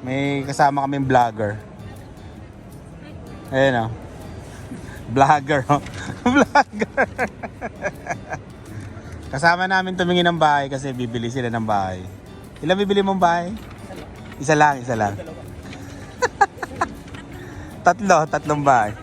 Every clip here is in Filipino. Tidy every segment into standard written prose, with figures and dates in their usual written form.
May kasama kaming vlogger. Ayan o. Vlogger o. Vlogger. Kasama namin tumingin ng bahay kasi bibili sila ng bahay. Ilan bibili mong bahay? Isa lang. Tatlong bahay.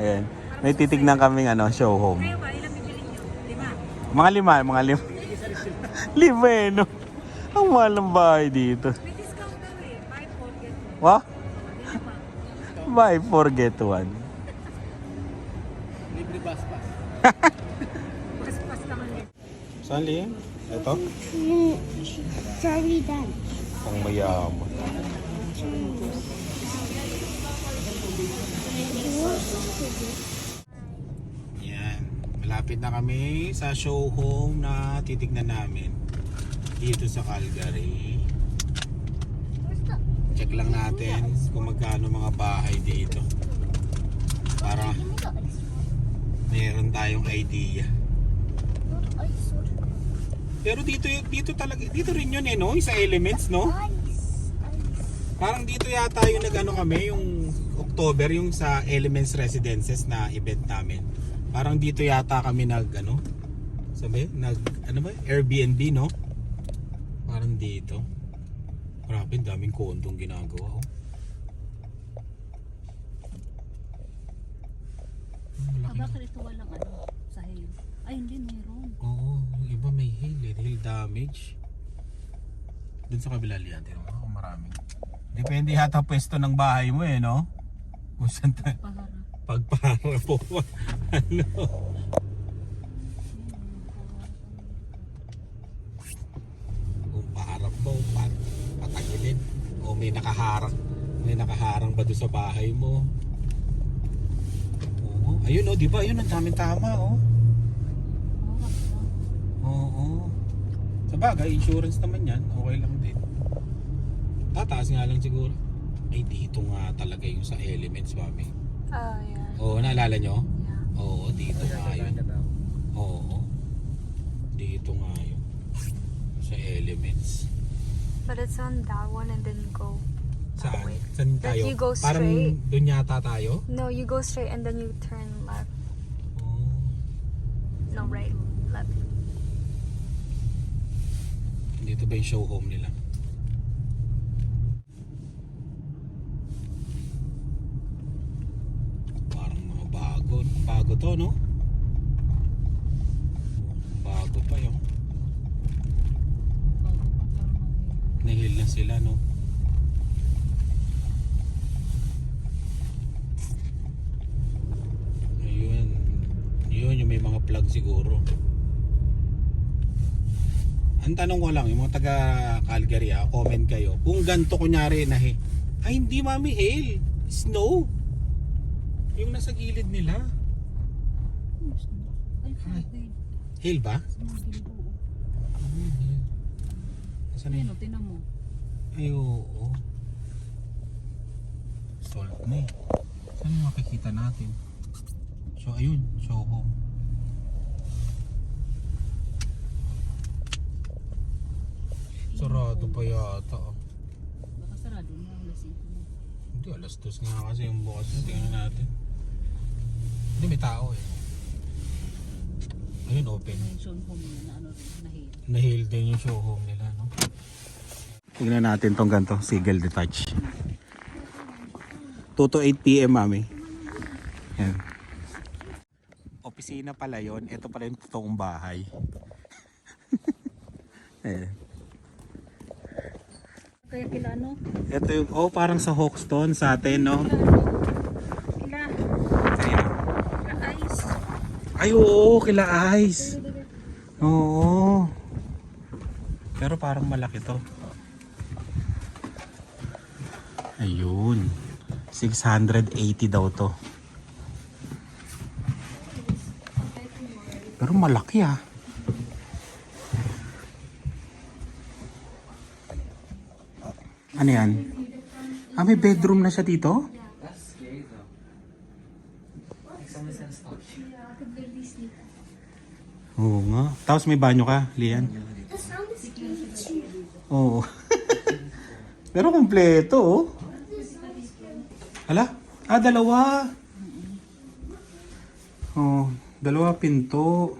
Ayan. May titignan kaming show home. Mga lima. Lima no? Ang mahal ng bahay dito. What? Buy 4 get 1. Libre bus pass. Pas naman din. Saan liyan? Ito? Charlie Dan. Pang mayaman. Yan. Malapit na kami sa show home na titignan namin. Dito sa Calgary. Check lang natin kung magkano mga bahay dito. Para meron tayong idea. Pero dito talaga, dito rin yun no? Sa Elements, no? Parang dito yata yung kami, yung October, yung sa Elements Residences na event namin. Parang dito yata kami sabi, Airbnb, no? Parang dito. Grabe, daming kondong ginagawa. Bakit ito walang sa hail? Ay, hindi, mayroon. Oo, yung iba may hail damage. Dun sa kabila liyan, tira mo, maraming. Depende yata pwesto ng bahay mo no? Kung saan pagpara po. Kung paharap mo, patagilid. O may nakaharang ba doon sa bahay mo? Oo, ayun di ba? Ayun ang daming tama Oo. Sa bagay, insurance naman yan. Okay lang din. Tataas nga lang siguro. Ay, dito nga talaga yung sa Elements, mami. Yeah. Oo, naalala nyo? Yeah. Oo, dito nga yun. Oo. Dito nga yun. Sa Elements. But it's on that one and then you go. Saan? Wait. Saan tayo? Like you go Parang straight. doon yata tayo? No, you go straight and then you turn left. Oo. No, right. Left. Dito ba yung show home nila? Parang mga bago to, no? Bago pa yun. Nahil na sila, no? Ayun yung may mga plug siguro. Ang tanong ko lang, yung mga taga Calgary, comment kayo. Kung ganito kunyari ay hindi mami, hail, snow. Yung nasa gilid nila. Ay, Hail ba? Saan ayun, yun? tinan mo. Ay, oo. Salt na Saan yung makikita natin? So, ayun, show home. Sarado pa yata. Baka sarado na, alas 5 na. Hindi, alas 2 nga kasi yung bukas. Tingnan natin. Hindi, may tao Ayun, open. May show home na rin, Nahil din yung show home nila, no? Tingnan natin tong ganito, Seagull Detach. 2 to 8 PM, mami. Yan. Opisina pala yon. Ito pala yung totoong bahay. Kaya kila Ito yung, parang sa Hawkstone sa atin, no? Kila Sa'yo. ice. Ay, oo, kila Ice. Oo. Pero parang malaki to. Ayun. 680 daw to. Pero malaki ah. Ano yan? Ah, may bedroom na siya dito? That's scary though. Like someone's gonna stalk you. Oo nga. Tapos may banyo ka, Lian? Oo. Pero kumpleto oh. Hala? Ah, dalawa. Oh, dalawa pinto.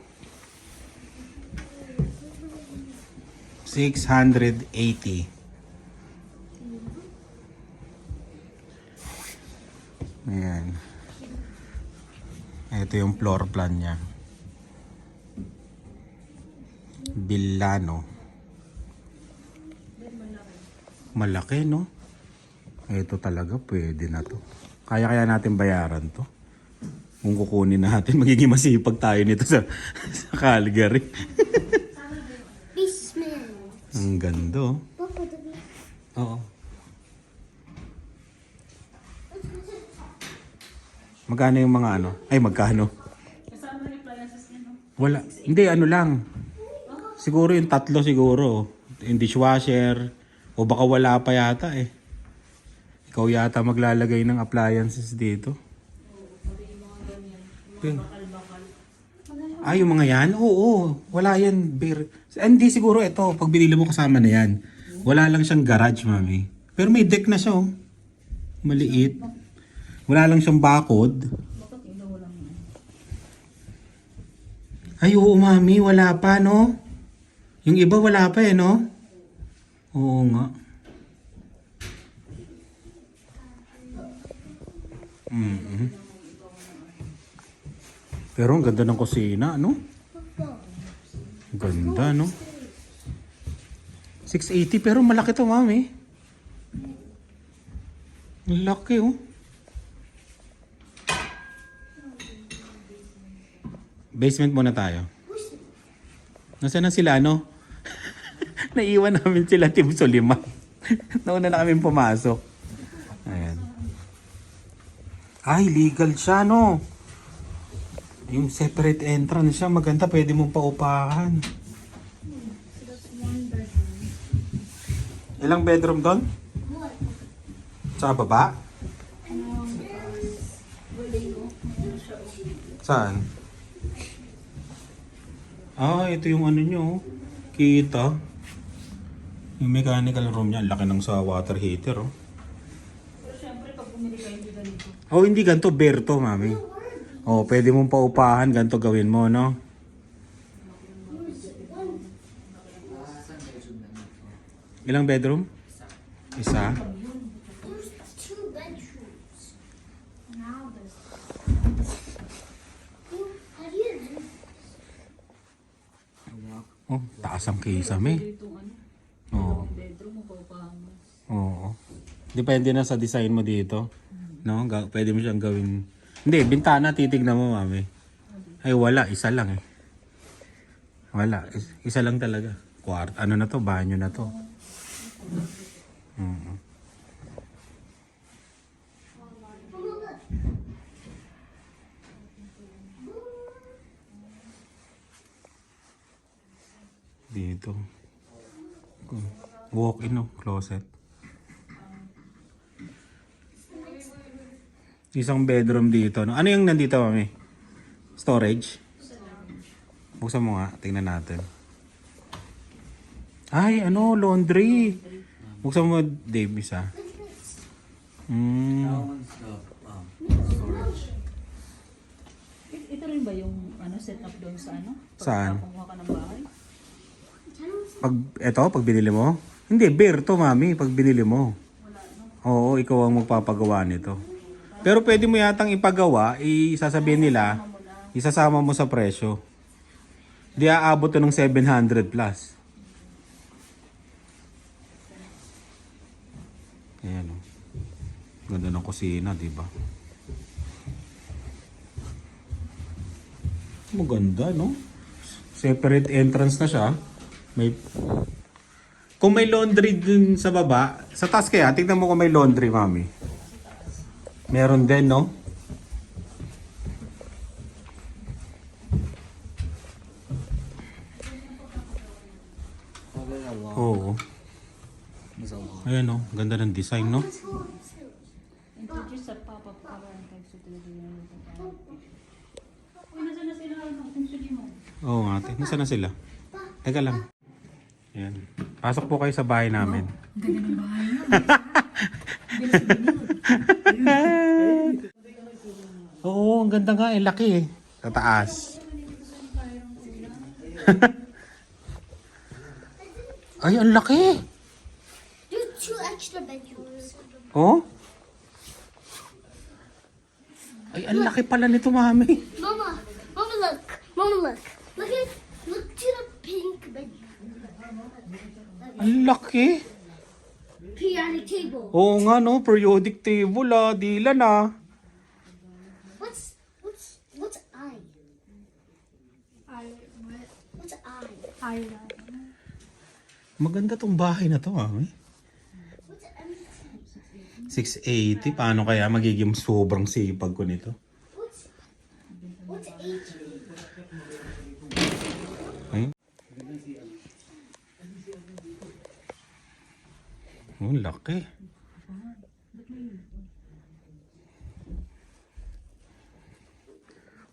680. Ayan. Ito yung floor plan niya. Villano. Malaki, no? Ito talaga, pwede na to. Kaya natin bayaran to. Kung kukunin natin, magiging masipag tayo nito sa Calgary. Ang ganda, oh. Oo. Magkano yung mga ano? Ay, magkano? Kasama na yung appliances niya, no? Wala. Hindi, ano lang. Siguro yung tatlo siguro. Yung dishwasher. O baka wala pa yata eh. Ikaw yata maglalagay ng appliances dito. Yung mga yan? Oo. Wala yan. Hindi siguro ito. Pag binili mo kasama na yan. Wala lang siyang garage, mami. Pero may deck na siya, oh. Maliit. Wala lang siyang bakod. Ay, oo, mami. Wala pa, no? Yung iba wala pa eh, no? Oo nga. Pero ang ganda ng kusina, no? Ganda, no? 680 pero malaki to, mami. Ang laki, oh. Basement muna tayo. Nasaan na sila, no? Naiwan namin sila, Team Solima. Nauna na kami pumasok. Ayan. Ay, legal siya, no? Yung separate entrance siya, maganda. Pwede mong paupahan. Ilang bedroom doon? Sa baba? Saan? Ah, ito yung ano nyo. Kita. Yung mechanical room niya. Laki ng sa water heater, oh. Pero syempre, pag bumili kayo, hindi ganito. Oh, hindi ganito. Bare to, mami. Oh, pwede mong paupahan. Ganito gawin mo, no? Ilang bedroom? Isa. Oh, taas ang kisame. Dito, ano, Oo. bedroom mo, paupahan mo. Oo. Depende na sa design mo dito. No? Pwede mo siyang gawin. Hindi, bintana titignan mo, mami. Ay, wala. Isa lang eh. Wala. Isa lang talaga. Ano na to? Banyo na to. Dito. Walk-in, no? Closet. Isang bedroom dito, no? Ano yung nandito, mami? Storage? Buksan mo nga. Tingnan natin. Ay, ano? Laundry. Buksan mo, Dave, isa. That one's the storage. Ito rin ba yung ano, setup doon sa ano? Saan? Pagkakuha ka ng bahay? Pag binili mo? Hindi, bare to, mami. Pag binili mo. Oo, ikaw ang magpapagawa nito. Pero pwede mo yatang ipagawa, isasabihin nila, isasama mo sa presyo. Di aabot to ng 700 plus. Ayan, o. Ganda ng kusina, di ba? Maganda, no? Separate entrance na siya. Kung may laundry dun sa baba, sa taas kaya, tignan mo kung may laundry, mami. Meron din, no? Oh, wow. Oo. It's a wow. Ayan oh, ganda ng design, no? Introduce sa pop-up cover and type so talaga yun. Uy, nasa na sila? Kung sili mo. Oo nga, ate. Nasaan na sila? Teka lang. Ayan. Pasok po kayo sa bahay namin. Ang ganda ng bahay mo. Oo, ang ganda nga. Laki eh. Sa taas. Ay, ang laki. There's 2 extra bedrooms. Oh? Ay, ang laki pala nito, mami. Mama, Mama, look. Mama, look. Look to the pink bedroom. Ang laki. Periodic table. Oo nga, no? Periodic table, ah. Dila na. What's I? What's I? Maganda tong bahay na to, mami. What's M? 680. Paano kaya magiging sobrang sipag ko nito? What's H? Ay. Oh, laki.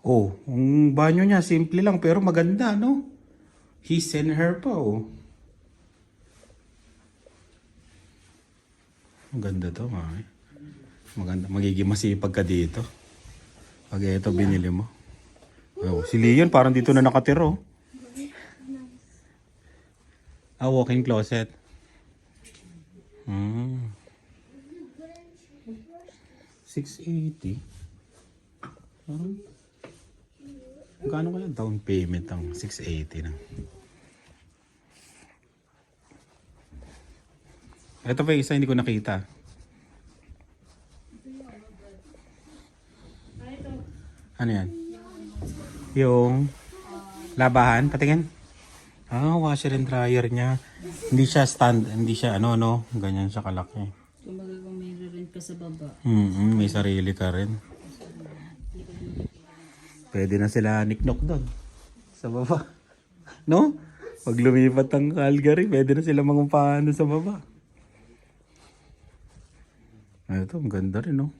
Oh, ang banyo niya simple lang pero maganda, no? He and her pa, oh. Ang ganda to, mami. Maganda, magiging masipag ka dito. Pag ito binili mo. Oh, si Leon parang dito na nakatira, oh. Ah, walk-in closet. Hmm. 680. Magkano kaya down payment ang 680 na? Ito pa yung isa hindi ko nakita. Ano yan? Yung labahan, patingin. Ah, washer and dryer niya. Hindi siya stand, hindi siya ano, ganyan siya kalaki. Kumbaga kung may rent ka sa baba. May sarili ka rin. Pwede na sila niknok doon. Sa baba. No? Pag lumipat ang Calgary, pwede na sila mangumpahan doon sa baba. Ito, ang ganda rin, no?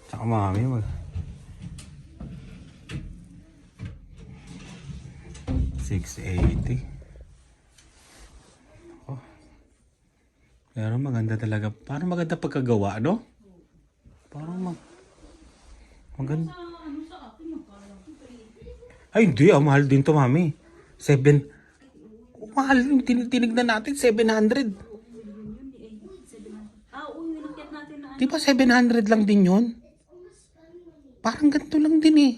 Tsaka mami, 680. Oh. Pero maganda talaga. Parang maganda pagkagawa, no? Parang maganda. Ay, hindi. Mahal din to, mami. 7. Mahal yung tinignan natin. 700. Di ba 700 lang din yun? Parang ganito lang din eh.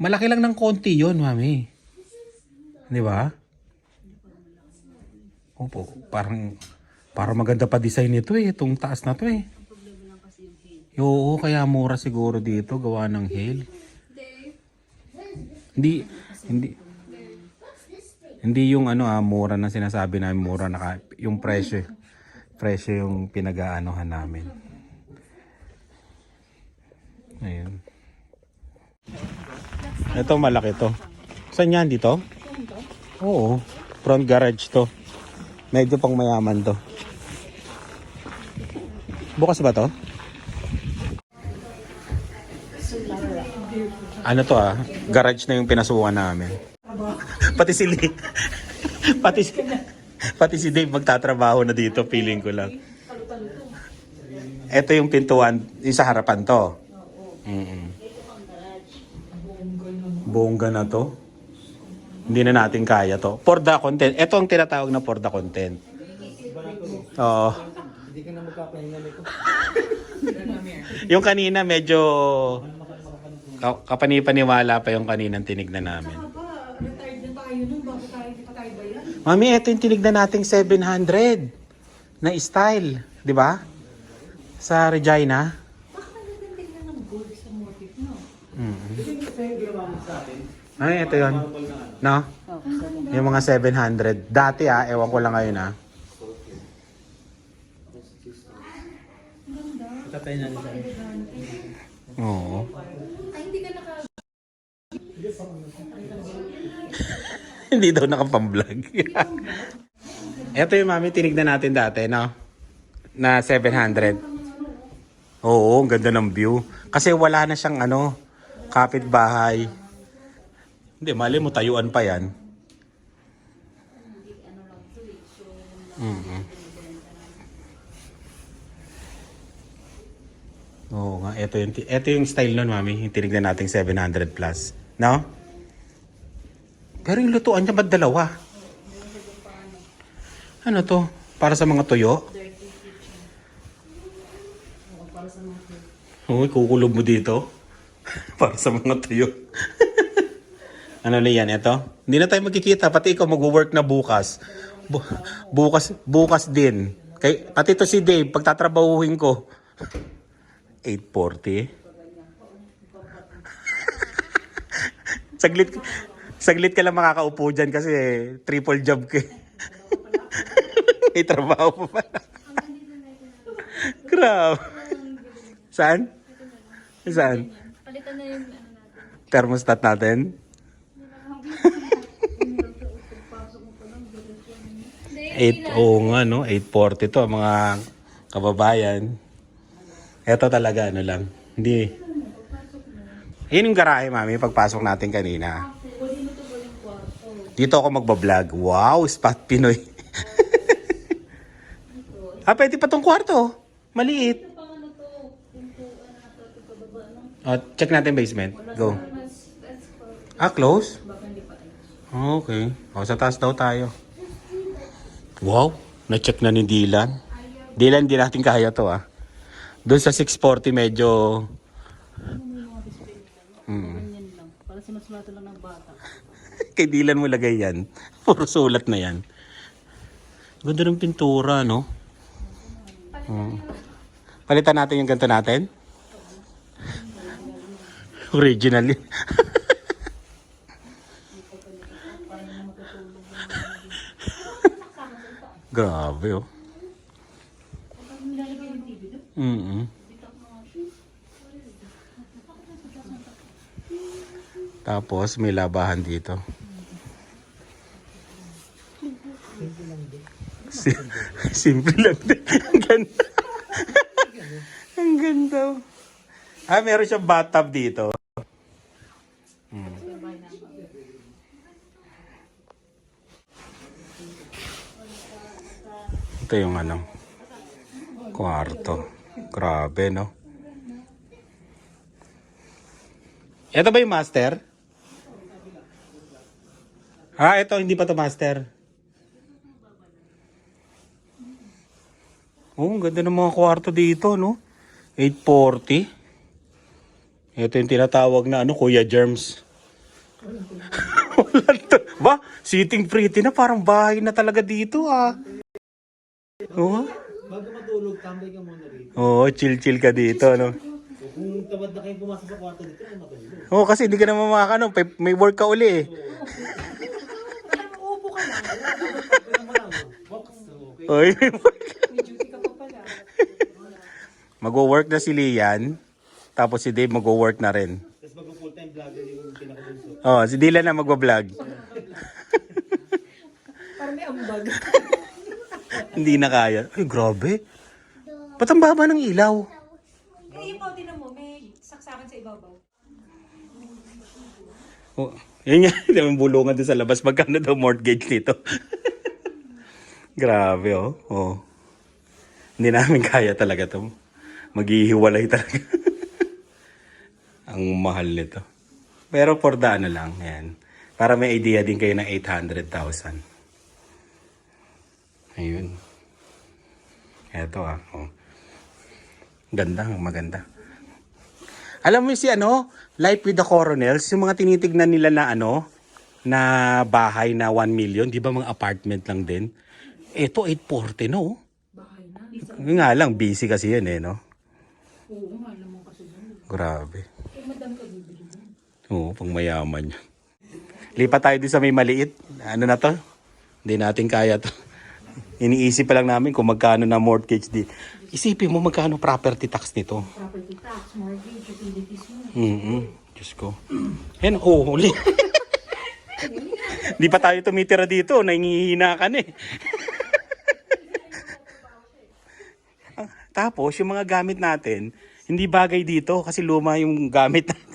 Malaki lang ng konti yun, mami. Di ba? Opo, parang maganda pa design nito eh. Itong taas na to eh. Oo, kaya mura siguro dito. Gawa ng hail. Hindi yung mura na sinasabi namin, mura na yung presyo. Presyo yung pinag-aanohan namin. Ayun. Ito malaki to. Saan yan dito? Oo. Front garage to. Medyo pang mayaman to. Bukas ba to? Ano to garage na yung pinasukan namin. Pati si Lee. Pati si Dave magtatrabaho na dito, feeling ko lang. Ito yung pintuan, yung sa harapan to. Bongga na to. Hindi na natin kaya to. For the content. Ito ang tinatawag na for the content. Oo. Hindi ka na magkakahinga nito. Yung kanina medyo kapani-paniwala pa yung kaninang tinignan namin. Retired na tayo nun, bago tayo, di pa tayo ba yan? Mami, ito yung tinignan nating 700 na style. Di ba? Sa Regina. Ay, ito yun. No? Yung mga 700. Dati ewan ko lang ngayon Tatay na nila. Oo. Hindi daw nakapang-vlog. Ito yung mami, tinignan natin dati, no? Na 700. Oo, ang ganda ng view. Kasi wala na siyang kapitbahay. Hindi, mali mo, tayuan pa yan. Oo nga, ito yung style nun, mami. Yung tinignan natin 700 plus. No? Pero yung lutuan niya, ba't dalawa? Ano to? Para sa mga tuyo? Uy, kukulob mo dito. Para sa mga tuyo. Ano na yan, ito? Hindi na tayo magkikita. Pati ikaw mag-work na bukas. Bukas din. Pati to si Dave, pagtatrabahuhin ko. 8:40. Saglit ka lang makakaupo dyan kasi triple job ka. May trabaho pa pala. Grabe. Saan? Saan? Palitan na yung Thermostat natin? 8, oo nga no, 8:40 to mga kababayan. Ito talaga lang. Hindi. Yun yung garahe, mami, pagpasok natin kanina. Dito ako magbablog. Wow, spot Pinoy. Pwede pa tong kwarto. Maliit. Check natin basement. Go. Close? Okay. Sa taas daw tayo. Wow, na-check na ni Dylan. Dylan, hindi natin kaya to Doon sa 640 medyo... ganyan lang. Para sinusulatan lang ng bata. Kay Dylan mo lagay yan. Puro sulat na yan. Ganda ng pintura, no? Palitan natin yung ganito natin. Original yun. Grabe, oh. Tapos may labahan dito. Simple lang din. Ang ganda. Ang ganda. Meron siyang bathtub dito. Ito yung kwarto. Grabe, no? Ito ba yung master? Ito, hindi pa to master. Ang ganda ng mga kwarto dito, no? 840. Ito yung tinatawag na Kuya Germs. Ba? Sitting pretty na, parang bahay na talaga dito, Oo. Bago matulog, tambay ka muna rito. Oo, chill-chill ka dito, no? Kung tamad na kayo pumasok sa kwarto dito, ay matulog. Oo, kasi hindi ka naman may work ka uli, Upo ka lang. Box, okay. Oy, may work. May duty ka pa pala. Mag-work na si Lian, tapos si Dave mag-work na rin. Tapos mag-full-time vlogger yung pinakabunso. Si Dylan na magbablog. Parang may ambag. Hindi na kaya. Ay, grabe. Ba't ang baba ng ilaw? Yung ibaw, tinan mo, may saksakan sa ibabaw. Yun nga, yung bulungan doon sa labas. Magkano daw mortgage nito? Grabe, Hindi namin kaya talaga to. Maghihiwalay talaga. Ang mahal nito. Pero for the lang, yan. Para may idea din kayo ng 800,000. Ayun. Eto Ganda, maganda. Alam mo si Life with the Coronels, yung mga tinitignan nila na na bahay na 1 million, di ba mga apartment lang din? Ito 840 no? Bahay na. Yung nga lang, busy kasi yun no? Oo, alam mo kasi doon. Grabe. Madam ka bibili mo. Oo, pang mayaman yun. Lipat tayo din sa may maliit. Ano na to? Hindi natin kaya to. Iniisip pa lang namin kung magkano na mortgage di. Isipin mo magkano property tax nito. Property tax, mortgage, utilities mo. Diyos ko. Yan, huli. Di pa tayo tumitira dito, nangihina ka na eh. Tapos, yung mga gamit natin, hindi bagay dito kasi luma yung gamit natin.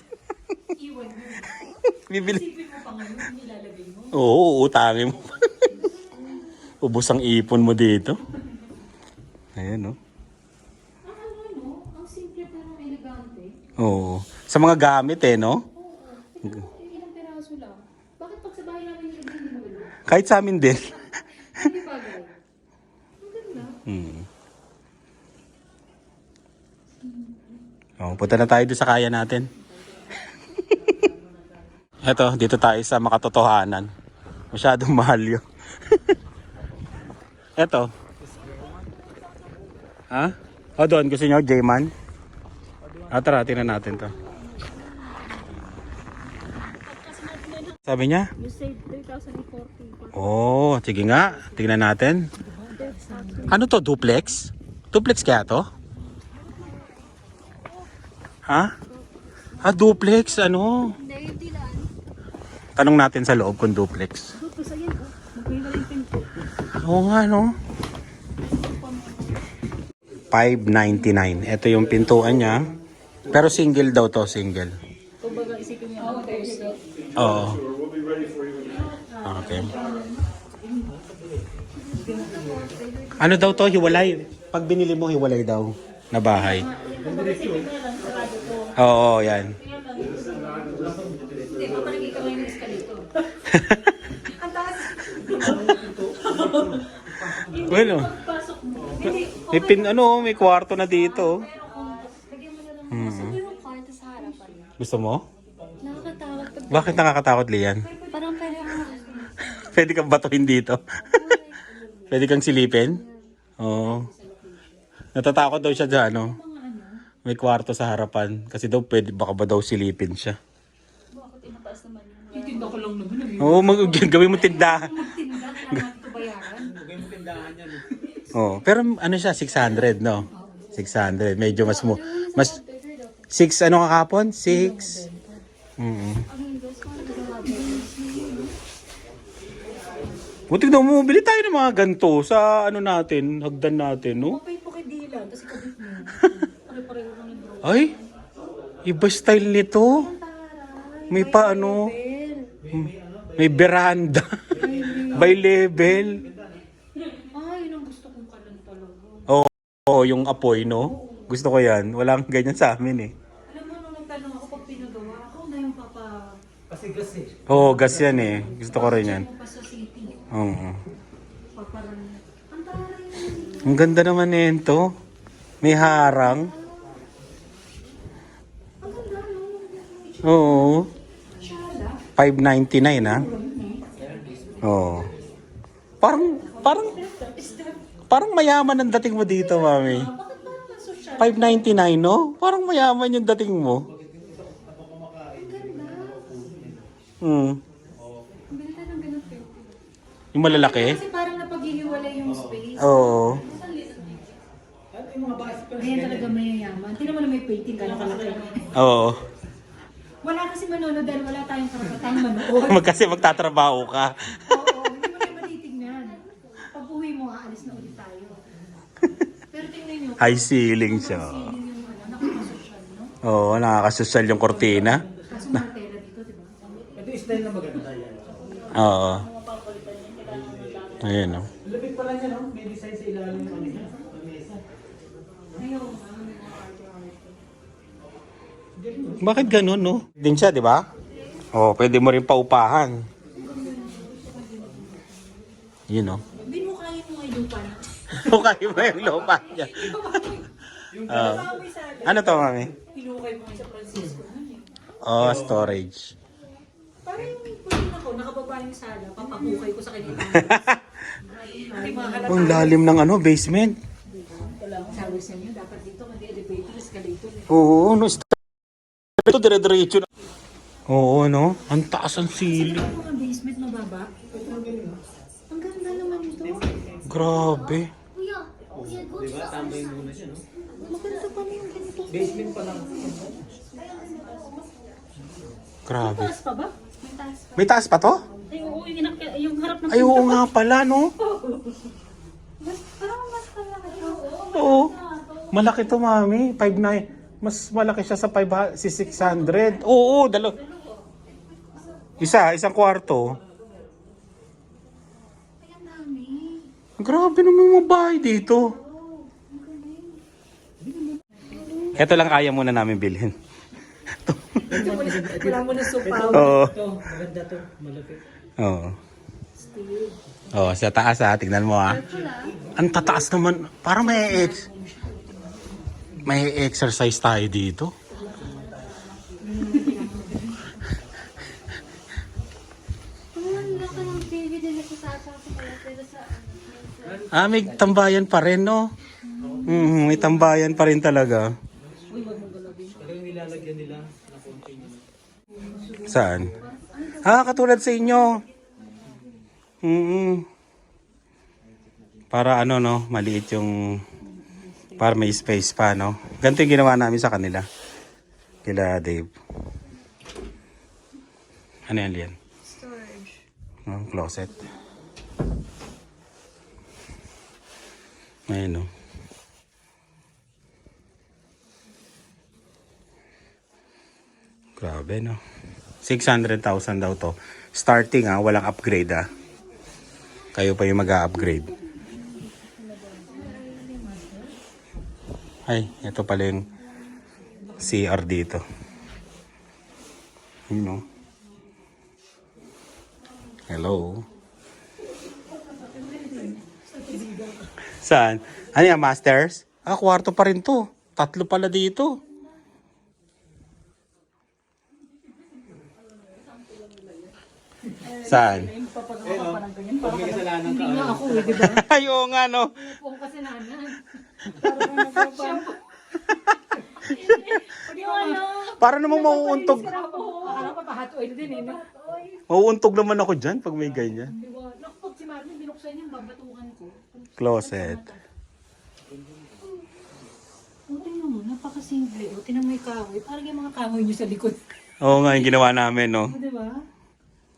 Iwan mo. Bibili. Isipin mo pa ngayon, nilalagay mo. Oo, utangin mo. Ubus ang ipon mo dito. Ayan, no? Ang simple pero elegante. Oo. Sa mga gamit eh, no? Ilang peraso lang. Bakit pag sa bahay namin nilagay mo ulo? Kahit sa amin din. Hindi bagay. Ang ganda. Punta na tayo doon sa kaya natin. Eto, dito tayo sa makatotohanan. Masyadong mahal yun. Eto. Ha? O doon, gusto nyo, J-Man? Tara, tingnan natin to. Sabi niya? You saved 3,040. Oh, sige nga. Tingnan natin. Ano to, duplex? Duplex kaya to? Ha? Duplex, ano? Tanong natin sa loob kung duplex. Oo nga, no? 599. Ito yung pintuan niya. Pero single daw to, single. Kumbaga isipin mo yung Oo. Okay. Ano daw to? Hiwalay. Pag binili mo, hiwalay daw na bahay. Oo, yan. Hindi, papalagay ka ngayon ng escalator. Ang taas. Bueno. Pasok mo. Hindi, May kwarto na dito. lagyan mo na lang. Gusto ko yung kwarto sa harapan. Gusto mo? Nakakatakot pag Bakit nakakatakot, Lian? parang pwede mo. Pwede kang batuhin dito. Pwede kang silipin? Oo. Natatakot daw siya dyan, no? May kwarto sa harapan. Kasi daw baka ba daw silipin siya. Itinda ko lang naman. Oo, gawin mo tindahan. Magtinda, kailangan ito bayaran. Oo, pero ano siya, 600, no? 600. Medyo mas 6 ano kakapon? 6. Buti daw mo, bili tayo ng mga ganito sa ano natin, hagdan natin, no? Pay po kay Dylan, kasi kabit mo. Pare-pareho lang yung bro. Ay, iba style nito. May paano, may veranda. By level. Ay, yun ang gusto kong kalan talaga. Oo, yung apoy, no? Gusto ko yan. Walang ganyan sa amin, eh. Alam mo, nung nagtanong ako pag pinagawa, ako na yung papa... Kasi gas eh. Oo, gas yan, eh. Gusto ko rin yan. Mo pa sa city. Oo. Paparan. Ang taray. Ang ganda naman nito. May harang. Oo. 599 ah. Oo. Parang mayaman ang dating mo dito, mami. 599, no? Parang mayaman yung dating mo. Yung malalaki? Kasi parang napaghihiwalay yung space. Oo. Ganyan talaga mayayaman. Tingnan mo na may painting ka nakalaki. Oo. Wala kasi manonood dahil wala tayong karapatang manood. Kasi magtatrabaho ka. Oo, hindi mo na yung matitignan. Pag uwi mo, aalis na ulit tayo. Pero tingnan nyo. High ceiling siya. Ceiling yung nakakasosyal, no? Oo, nakakasosyal yung kortina. Kaso martela dito, di ba? Ito yung style na maganda yan. Oo. Ayan, no? Lapit pala niya, no? May design sa ilalim ng mesa. Ayaw, Bakit ganun, no? Din siya, di ba? Oo, pwede mo rin paupahan. Yun, no? Hindi mo kaya mo ay lupa na. Hukay mo yung lupa niya. Ano to, mami? Hinukay mo sa Francisco. Oh, storage. Parang yung putin ako, nakababa yung sala, papahukay ko sa kanila. Hindi makakalata. Ang lalim ng ano, basement. Sabi sa inyo, dapat dito, hindi elevator, escalator. Oo, no? Ito, dire-diretso na. Oo, no? Ang taas ang ceiling. Ang mga basement mababa. Ang ganda naman ito. Grabe. Kuya, kuya, go Di ba? sa Tambay muna siya, no? Maganda pa na yung ganito. Basement pa lang. Grabe. Taas pa ba? May taas pa to? Ay, oo, yung harap ng Ay, oo nga pala, no? Parang mas malaki ito. Oo. Malaki to, mami. 5'9". Mas malaki siya sa 600. Oo, isang kwarto. Ay, ang dami. Grabe naman yung bahay dito. Ito lang kaya muna namin bilhin. Wala mo na supaw. Oo. Ito, maganda to. Malapit. Oo. Oo, sa taas ha. Tignan mo ha. Ang tataas naman. Parang may exercise tayo dito. Ang laki ng TV din sa sasa ko pala. Pero sa May tambayan pa rin, no? May tambayan pa rin talaga. Talagang nilalagyan nila na konti nila. Saan? Katulad sa inyo. Para ano, no? Maliit yung... Para may space pa, no? Ganito yung ginawa namin sa kanila. Kila Dave. Ano yan, Lian? storage. Closet. Ayun, no? Grabe, no? 600,000 daw to. Starting, walang upgrade, Kayo pa yung mag-a-upgrade. Ay, ito pala yung CR dito. Yun, no? Hello? Saan? Ano yan, masters? Kwarto pa rin to. 3 pala dito. Saan? Pag may kasalanan ka, Nga ako eh, di ba? Ay, oo nga, no? Kung kasalanan. Para namang mauuntog. Akala ko pa hot oil din eh. No? Mauuntog naman ako dyan pag may ganyan. Di ba? Naku, pag si Marvin binuksan niya, babatukan ko. Closet. O, tingnan mo, napakasimple. O, tingnan mo yung kahoy. Parang yung mga kahoy niyo sa likod. Oo nga, yung ginawa namin, no? O, di ba?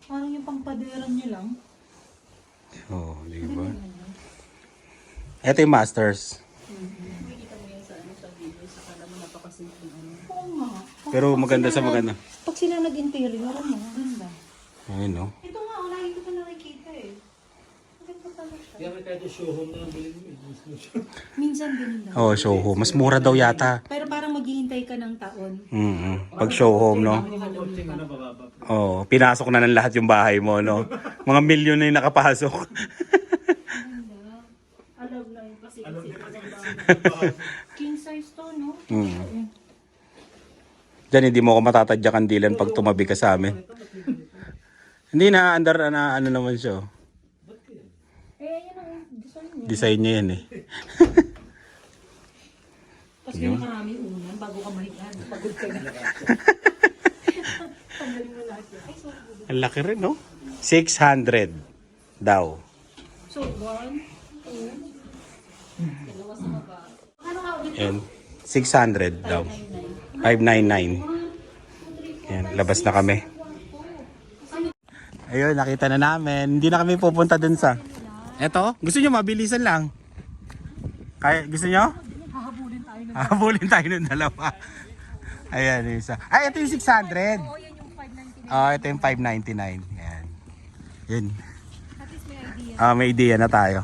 Parang yung pangpaderan niyo lang. Oo, di ba? Ito yung masters. Oo nga. Pero maganda sa maganda. Pag sila nag-interior, maganda. Ayun, no? Ito nga, lagi ko pa nakikita eh. Maganda pala siya. Kaya may kahit yung show home na bilhin mo. Minsan ganun lang. Oo, show home. Mas mura daw yata. Pero parang maghihintay ka ng taon. Pag show home, no? Konting ano, bababa. Oo, pinasok na ng lahat yung bahay mo, no? Mga milyon na yung nakapasok. Alam na yun kasi king size to, no? Diyan, hindi mo ako matatadyakan dilan pag tumabi ka sa amin. Hindi na, under na ano naman siya. Eh, yan ang design niya. Design niya yan, eh. Tapos may nakarami unan bago ka mahiyan. Pagod ka na. Tanggalin mo lahat yan. Ay, sorry. Ang laki rin, no? 600 daw. So, 1, 2, Yan. 600 daw. 599. Yan, labas na kami. Ayun, nakita na namin. Hindi na kami pupunta dun sa... Eto, gusto nyo mabilisan lang? Kaya, gusto nyo? Hahabulin tayo ng dalawa. Ayan, yung isa. Ay, ito yung 600. Ito yung 599. Yan. Yun. May idea na tayo.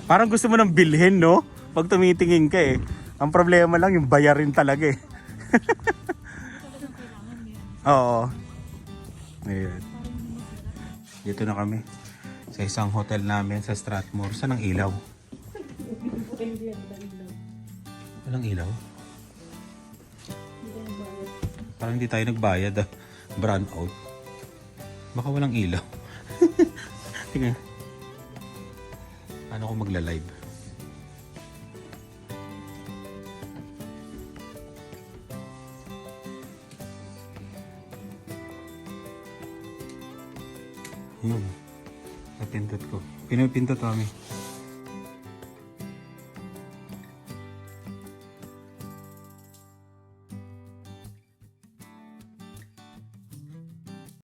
Parang gusto mo nang bilhin, no? Pag tumitingin ka eh. Ang problema lang yung bayarin talaga eh. Oo. Ayan. Dito na kami. Sa isang hotel namin sa Strathmore. Saan ang ilaw? Walang ilaw? Parang hindi tayo nagbayad Brown out. Baka walang ilaw. Tingnan. Paano ko magla-live? Yun. Napindot ko. Pinupindot, mami.